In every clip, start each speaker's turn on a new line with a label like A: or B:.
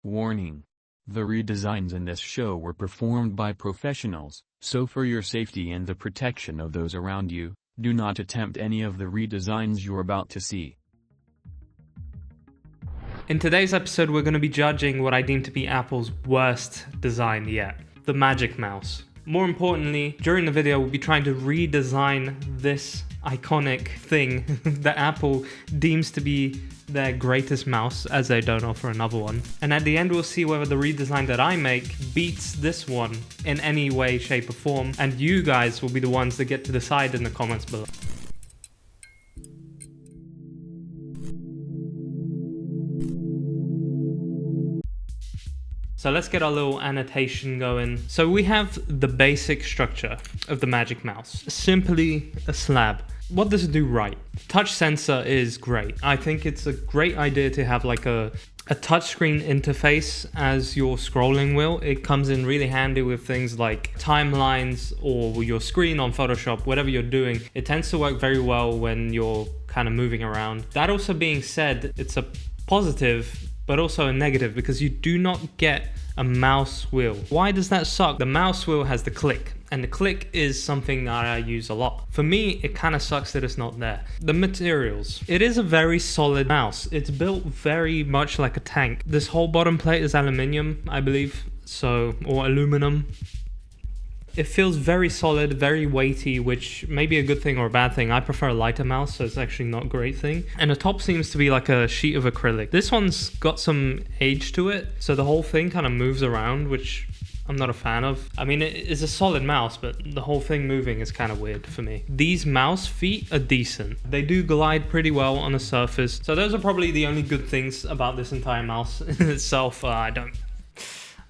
A: Warning. The redesigns in this show were performed by professionals, so for your safety and the protection of those around you, do not attempt any of the redesigns you're about to see.
B: In today's episode, we're going to be judging what I deem to be Apple's worst design yet, the Magic Mouse. More importantly, during the video, we'll be trying to redesign this iconic thing that Apple deems to be their greatest mouse, as they don't offer another one. And at the end, we'll see whether the redesign that I make beats this one in any way, shape, or form. And you guys will be the ones that get to decide in the comments below. So let's get our little annotation going. So we have the basic structure of the Magic Mouse. Simply a slab. What does it do right? Touch sensor is great. I think it's a great idea to have like a touchscreen interface as your scrolling wheel. It comes in really handy with things like timelines or your screen on Photoshop, whatever you're doing. It tends to work very well when you're kind of moving around. That also being said, it's a positive but also a negative because you do not get a mouse wheel. Why does that suck? The mouse wheel has the click, and the click is something that I use a lot. For me, it kind of sucks that it's not there. The materials. It is a very solid mouse. It's built very much like a tank. This whole bottom plate is aluminium, I believe, or aluminum. It feels very solid, very weighty, which may be a good thing or a bad thing. I prefer a lighter mouse, so it's actually not a great thing. And the top seems to be like a sheet of acrylic. This one's got some age to it, so the whole thing kind of moves around, which I'm not a fan of. I mean, it is a solid mouse, but the whole thing moving is kind of weird for me. These mouse feet are decent. They do glide pretty well on a surface. So those are probably the only good things about this entire mouse in itself. I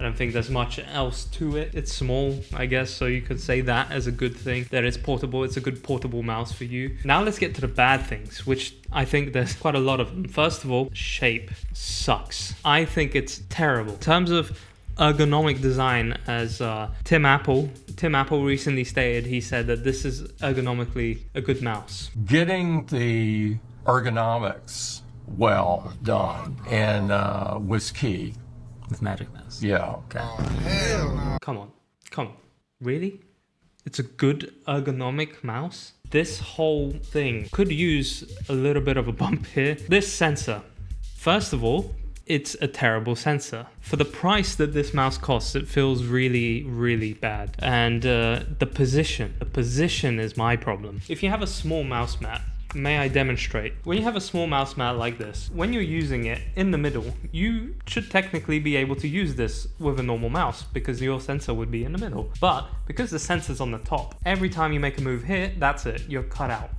B: don't think there's much else to it. It's small, I guess, so you could say that as a good thing, that it's portable. It's a good portable mouse for you. Now let's get to the bad things, which I think there's quite a lot of them. First of all, shape sucks. I think it's terrible. In terms of ergonomic design, as Tim Apple recently stated, he said that this is ergonomically a good mouse.
C: Getting the ergonomics well done and was key.
B: With Magic Mouse.
C: Yeah.
B: Okay. Come on. Really? It's a good ergonomic mouse? This whole thing could use a little bit of a bump here. This sensor. First of all, it's a terrible sensor. For the price that this mouse costs, it feels really, really bad. And the position is my problem. If you have a small mouse mat, may I demonstrate? When you have a small mouse mat like this, when you're using it in the middle, you should technically be able to use this with a normal mouse because your sensor would be in the middle. But because the sensor's on the top, every time you make a move here, that's it, you're cut out.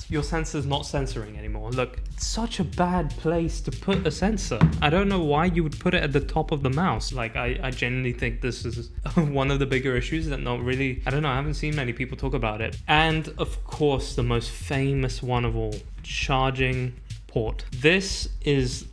B: Your sensor's not censoring anymore. Look, it's such a bad place to put a sensor. I don't know why you would put it at the top of the mouse. Like, I genuinely think this is one of the bigger issues that I haven't seen many people talk about it. And of course, the most famous one of all, charging port. This is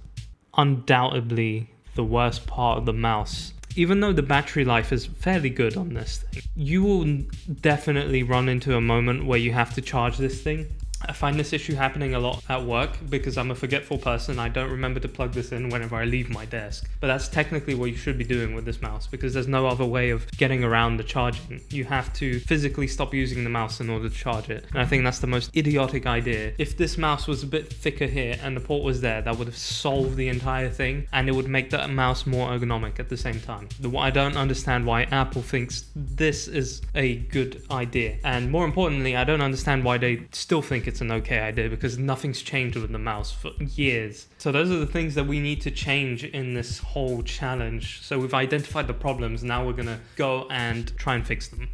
B: undoubtedly the worst part of the mouse. Even though the battery life is fairly good on this thing, you will definitely run into a moment where you have to charge this thing. I find this issue happening a lot at work because I'm a forgetful person. I don't remember to plug this in whenever I leave my desk. But that's technically what you should be doing with this mouse because there's no other way of getting around the charging. You have to physically stop using the mouse in order to charge it. And I think that's the most idiotic idea. If this mouse was a bit thicker here and the port was there, that would have solved the entire thing and it would make that mouse more ergonomic at the same time. I don't understand why Apple thinks this is a good idea. And more importantly, I don't understand why they still think it's an okay idea because nothing's changed with the mouse for years. So those are the things that we need to change in this whole challenge. So we've identified the problems. Now we're gonna go and try and fix them.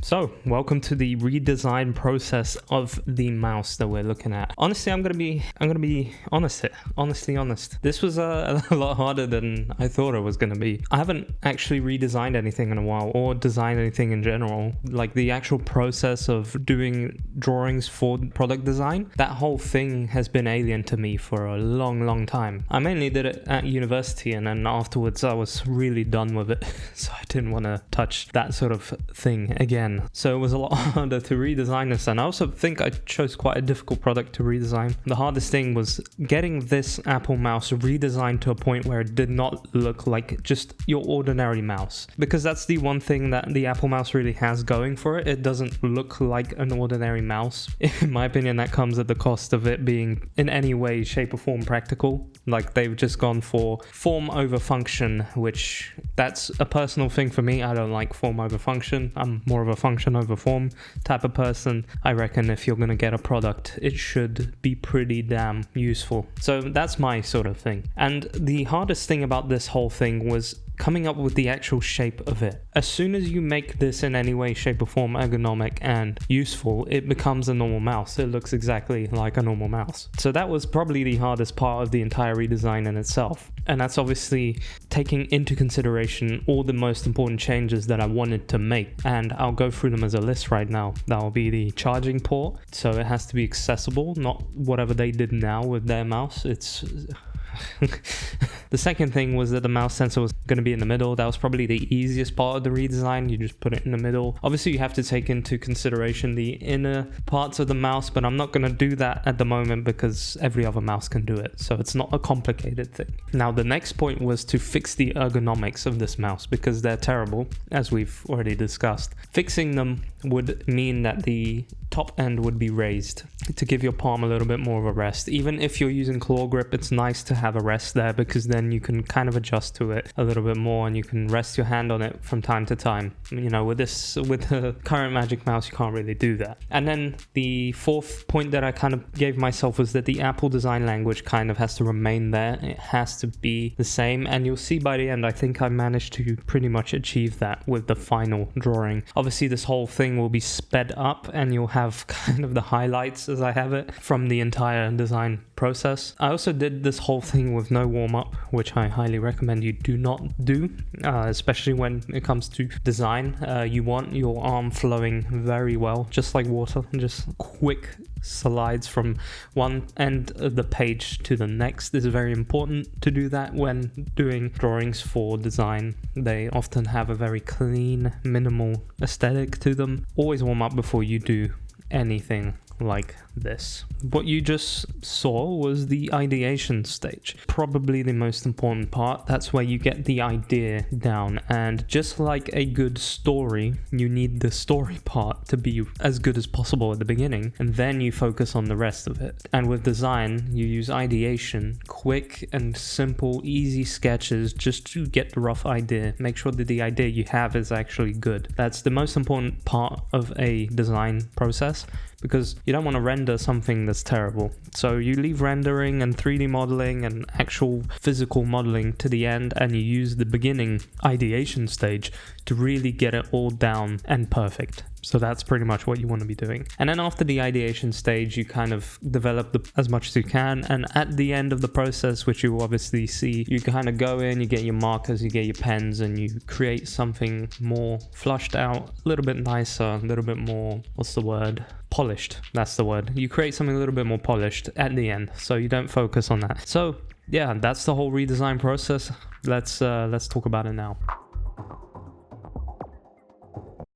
B: So, welcome to the redesign process of the mouse that we're looking at. Honestly, I'm gonna be honest here. Honestly honest. This was a lot harder than I thought it was gonna be. I haven't actually redesigned anything in a while, or designed anything in general. Like the actual process of doing drawings for product design, that whole thing has been alien to me for a long time. I mainly did it at university, and then afterwards I was really done with it. So I didn't want to touch that sort of thing again. redesign. So it was a lot harder to redesign this, and I also think I chose quite a difficult product to redesign. The hardest thing was getting this Apple mouse redesigned to a point where it did not look like just your ordinary mouse, because that's the one thing that the Apple mouse really has going for it. It doesn't look like an ordinary mouse. In my opinion, that comes at the cost of it being in any way, shape or form practical. Like, they've just gone for form over function, which that's a personal thing for me. I don't like form over function. I'm more of a function over form type of person. I reckon if you're going to get a product, it should be pretty damn useful. So that's my sort of thing. And the hardest thing about this whole thing was coming up with the actual shape of it. As soon as you make this in any way, shape or form ergonomic and useful, it becomes a normal mouse. It looks exactly like a normal mouse. So that was probably the hardest part of the entire redesign in itself. And that's obviously taking into consideration all the most important changes that I wanted to make. And I'll go through them as a list right now. That will be the charging port. So it has to be accessible, not whatever they did now with their mouse. It's... The second thing was that the mouse sensor was going to be in the middle. That was probably the easiest part of the redesign. You just put it in the middle. Obviously, you have to take into consideration the inner parts of the mouse, but I'm not going to do that at the moment because every other mouse can do it. So it's not a complicated thing. Now, the next point was to fix the ergonomics of this mouse because they're terrible, as we've already discussed. Fixing them would mean that the top end would be raised to give your palm a little bit more of a rest. Even if you're using claw grip, it's nice to have a rest there because then you can kind of adjust to it a little bit more and you can rest your hand on it from time to time. You know, with the current Magic Mouse, you can't really do that. And then the fourth point that I kind of gave myself was that the Apple design language kind of has to remain there. It has to be the same, and you'll see by the end, I think I managed to pretty much achieve that with the final drawing. Obviously, this whole thing will be sped up and you'll have kind of the highlights as I have it from the entire design process. I also did this whole thing with no warm-up, which I highly recommend you do not do, especially when it comes to design. You want your arm flowing very well, just like water, just quick slides from one end of the page to the next. It's very important to do that when doing drawings for design. They often have a very clean, minimal aesthetic to them. Always warm up before you do anything like this. What you just saw was the ideation stage, probably the most important part. That's where you get the idea down, and just like a good story, you need the story part to be as good as possible at the beginning, and then you focus on the rest of it. And with design, you use ideation, quick and simple, easy sketches just to get the rough idea. Make sure that the idea you have is actually good. That's the most important part of a design process, because you don't want to render something that's terrible. So you leave rendering and 3D modeling and actual physical modeling to the end, and you use the beginning ideation stage to really get it all down and perfect. So that's pretty much what you want to be doing. And then after the ideation stage, you kind of develop as much as you can. And at the end of the process, which you will obviously see, you kind of go in, you get your markers, you get your pens, and you create something more flushed out, a little bit nicer, a little bit more, what's the word? Polished. That's the word. You create something a little bit more polished at the end, so you don't focus on that. So yeah, that's the whole redesign process. Let's talk about it now.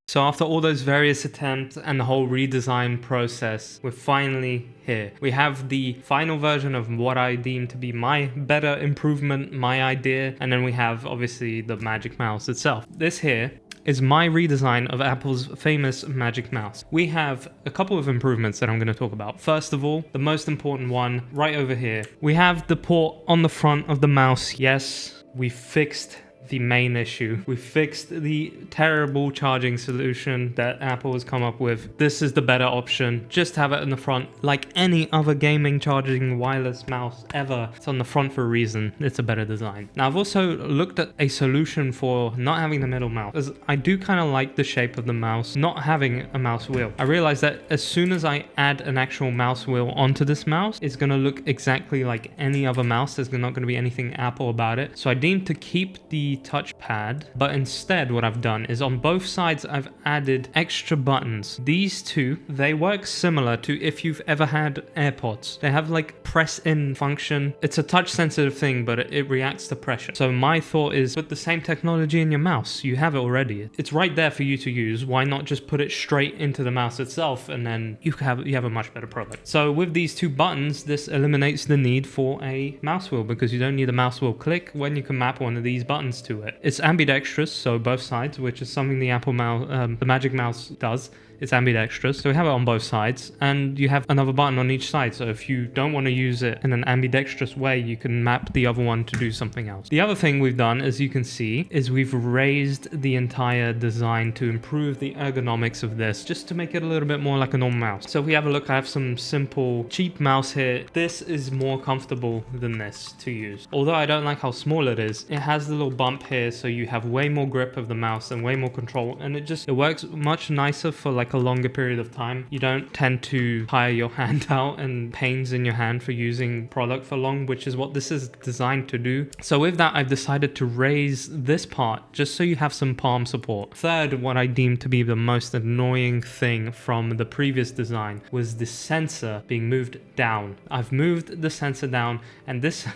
B: So after all those various attempts and the whole redesign process, we're finally here. We have the final version of what I deem to be my better improvement, my idea, and then we have obviously the Magic Mouse itself. This here is my redesign of Apple's famous Magic Mouse. We have a couple of improvements that I'm going to talk about. First of all, the most important one right over here. We have the port on the front of the mouse. Yes, we fixed the main issue. We fixed the terrible charging solution that Apple has come up with. This is the better option. Just have it in the front like any other gaming charging wireless mouse ever. It's on the front for a reason. It's a better design. Now, I've also looked at a solution for not having the middle mouse, as I do kind of like the shape of the mouse not having a mouse wheel. I realized that as soon as I add an actual mouse wheel onto this mouse, it's going to look exactly like any other mouse. There's not going to be anything Apple about it. So I deemed to keep the the touchpad, but instead what I've done is on both sides I've added extra buttons. These two, they work similar to if you've ever had AirPods. They have like press in function. It's a touch sensitive thing, but it reacts to pressure. So my thought is put the same technology in your mouse. You have it already. It's right there for you to use. Why not just put it straight into the mouse itself, and then you have a much better product. So with these two buttons, this eliminates the need for a mouse wheel, because you don't need a mouse wheel click when you can map one of these buttons to it. It's ambidextrous, so both sides, which is something the Apple mouse, the Magic Mouse does. It's ambidextrous, so we have it on both sides, and you have another button on each side, so if you don't want to use it in an ambidextrous way, you can map the other one to do something else. The other thing we've done, as you can see, is we've raised the entire design to improve the ergonomics of this, just to make it a little bit more like a normal mouse. So if we have a look, I have some simple, cheap mouse here. This is more comfortable than this to use. Although I don't like how small it is, it has the little bump here, so you have way more grip of the mouse and way more control, and it works much nicer for like a longer period of time. You don't tend to tire your hand out and pains in your hand for using product for long, which is what this is designed to do. So with that, I've decided to raise this part just so you have some palm support. Third, what I deemed to be the most annoying thing from the previous design was the sensor being moved down. I've moved the sensor down, and this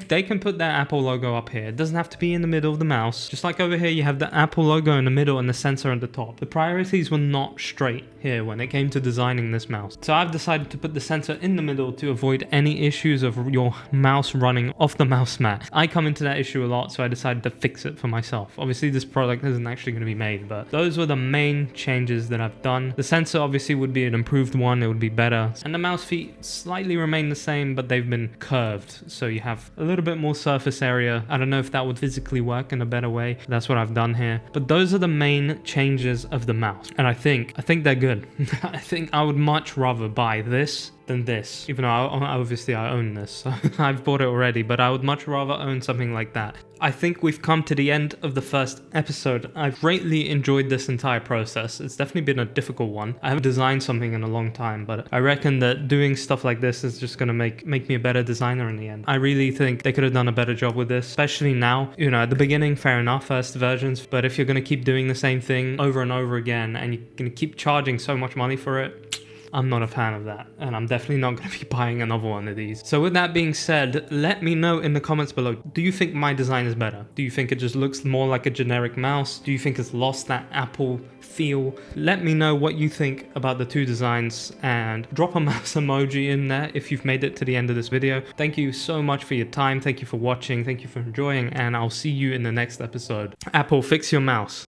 B: they can put their Apple logo up here. It doesn't have to be in the middle of the mouse. Just like over here, you have the Apple logo in the middle and the sensor at the top. The priorities were not straight here when it came to designing this mouse. So I've decided to put the sensor in the middle to avoid any issues of your mouse running off the mouse mat. I come into that issue a lot, so I decided to fix it for myself. Obviously this product isn't actually going to be made, but those were the main changes that I've done. The sensor obviously would be an improved one, it would be better. And the mouse feet slightly remain the same, but they've been curved, so you have a little bit more surface area. I don't know if that would physically work in a better way. That's what I've done here. But those are the main changes of the mouse. And I think they're good. I think I would much rather buy this than this, even though obviously I own this, so I've bought it already, but I would much rather own something like that. I think we've come to the end of the first episode. I've greatly enjoyed this entire process. It's definitely been a difficult one. I haven't designed something in a long time, but I reckon that doing stuff like this is just going to make me a better designer in the end. I really think they could have done a better job with this, especially now. You know, at the beginning, fair enough, first versions, but if you're going to keep doing the same thing over and over again, and you're going to keep charging so much money for it, I'm not a fan of that, and I'm definitely not going to be buying another one of these. So with that being said, let me know in the comments below, do you think my design is better? Do you think it just looks more like a generic mouse? Do you think it's lost that Apple feel? Let me know what you think about the two designs, and drop a mouse emoji in there if you've made it to the end of this video. Thank you so much for your time, thank you for watching, thank you for enjoying, and I'll see you in the next episode. Apple, fix your mouse.